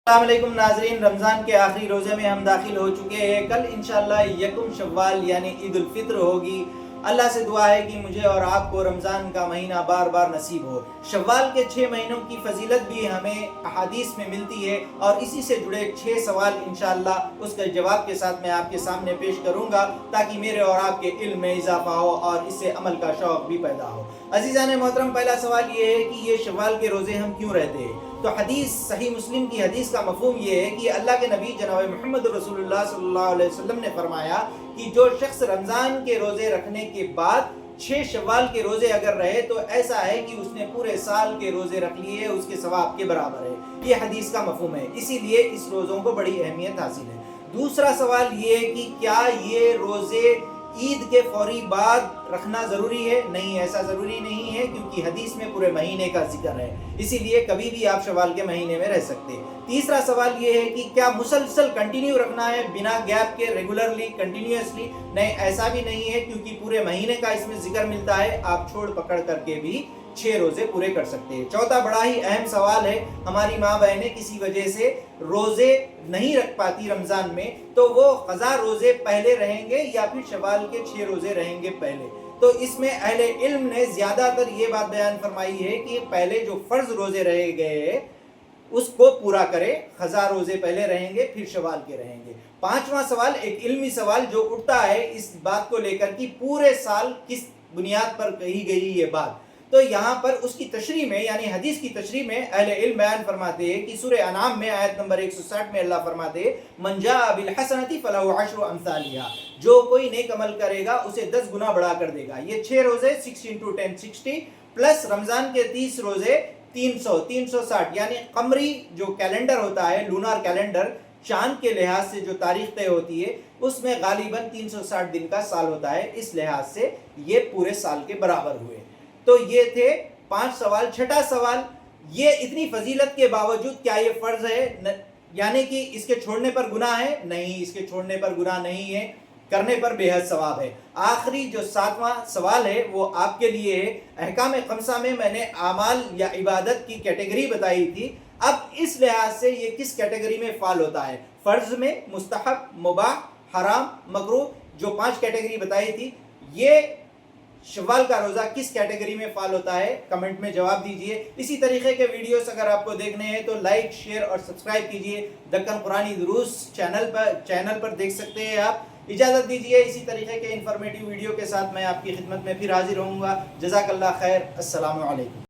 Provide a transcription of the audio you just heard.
السلام علیکم ناظرین، رمضان کے آخری روزے میں ہم داخل ہو چکے ہیں۔ کل انشاءاللہ یکم شوال یعنی عید الفطر ہوگی۔ اللہ سے دعا ہے کہ مجھے اور آپ کو رمضان کا مہینہ بار بار نصیب ہو۔ شوال کے 6 مہینوں کی فضیلت بھی ہمیں احادیث میں ملتی ہے، اور اسی سے جڑے 6 سوال انشاءاللہ اس کے جواب کے ساتھ میں آپ کے سامنے پیش کروں گا، تاکہ میرے اور آپ کے علم میں اضافہ ہو اور اس سے عمل کا شوق بھی پیدا ہو۔ عزیزان محترم، پہلا سوال یہ ہے کہ یہ شوال کے روزے ہم کیوں رہتے ہیں؟ تو حدیث صحیح مسلم کی حدیث کا مفہوم یہ ہے کہ اللہ کے نبی جناب محمد رسول اللہ صلی اللہ علیہ وسلم نے فرمایا کہ جو شخص رمضان کے روزے رکھنے کے بعد 6 شوال کے روزے اگر رہے تو ایسا ہے کہ اس نے پورے سال کے روزے رکھ لیے، اس کے ثواب کے برابر ہے۔ یہ حدیث کا مفہوم ہے، اسی لیے اس روزوں کو بڑی اہمیت حاصل ہے۔ دوسرا سوال یہ ہے کہ کیا یہ روزے عید کے فوری بعد رکھنا ضروری ہے؟ نہیں، ایسا ضروری نہیں ہے، کیونکہ حدیث میں پورے مہینے کا ذکر ہے، اسی لیے کبھی بھی آپ شوال کے مہینے میں رہ سکتے ہیں۔ تیسرا سوال یہ ہے کہ کیا مسلسل کنٹینیو رکھنا ہے بنا گیپ کے، ریگولرلی کنٹینیوسلی؟ نہیں، ایسا بھی نہیں ہے، کیونکہ پورے مہینے کا اس میں ذکر ملتا ہے، آپ چھوڑ پکڑ کر کے بھی 6 روزے پورے کر سکتے ہیں۔ چوتھا بڑا ہی اہم سوال ہے، ہماری ماں بہنیں کسی وجہ سے روزے نہیں رکھ پاتی رمضان میں، تو وہ قضا روزے پہلے رہیں گے یا پھر شوال کے 6 روزے رہیں گے پہلے؟ تو اس میں اہل علم نے زیادہ تر یہ بات بیان فرمائی ہے کہ پہلے جو فرض روزے رہے گئے اس کو پورا کرے، قضا روزے پہلے رہیں گے پھر شوال کے رہیں گے۔ پانچواں سوال ایک علمی سوال جو اٹھتا ہے اس بات کو لے کر کہ پورے سال کس بنیاد پر کہی گئی یہ بات، تو یہاں پر اس کی تشریح میں یعنی حدیث کی تشریح میں اہل علم بیان فرماتے ہیں کہ سورہ انعام میں آیت نمبر 160 میں اللہ فرماتے ہیں من جاء بالحسنۃ فلہ عشر امثالھا، جو کوئی نیک عمل کرے گا اسے 10 گنا بڑھا کر دے گا۔ یہ 6 روزے 6 × 10 60 پلس رمضان کے 30 روزے 360، یعنی قمری جو کیلنڈر ہوتا ہے، لونار کیلنڈر، چاند کے لحاظ سے جو تاریخ طے ہوتی ہے اس میں غالباً 360 دن کا سال ہوتا ہے، اس لحاظ سے یہ پورے سال کے برابر ہوئے۔ تو یہ تھے 5 سوال۔ چھٹا سوال، یہ اتنی فضیلت کے باوجود کیا یہ فرض ہے؟ یعنی کہ اس کے چھوڑنے پر گناہ ہے؟ نہیں، اس کے چھوڑنے پر گناہ نہیں ہے، کرنے پر بے حد ثواب ہے۔ آخری جو 7واں سوال ہے وہ آپ کے لیے ہے۔ احکام خمسہ میں میں نے اعمال یا عبادت کی کیٹیگری بتائی تھی، اب اس لحاظ سے یہ کس کیٹیگری میں فال ہوتا ہے؟ فرض میں، مستحب، مباح، حرام، مکروہ، جو 5 کیٹیگری بتائی تھی، یہ شوال کا روزہ کس کیٹیگری میں فال ہوتا ہے؟ کمنٹ میں جواب دیجئے۔ اسی طریقے کے ویڈیوز اگر آپ کو دیکھنے ہیں تو لائک، شیئر اور سبسکرائب کیجئے۔ دکن قرآنی دروس چینل پر دیکھ سکتے ہیں آپ۔ اجازت دیجئے، اسی طریقے کے انفارمیٹیو ویڈیو کے ساتھ میں آپ کی خدمت میں پھر حاضر ہوں گا۔ جزاک اللہ خیر، السلام علیکم۔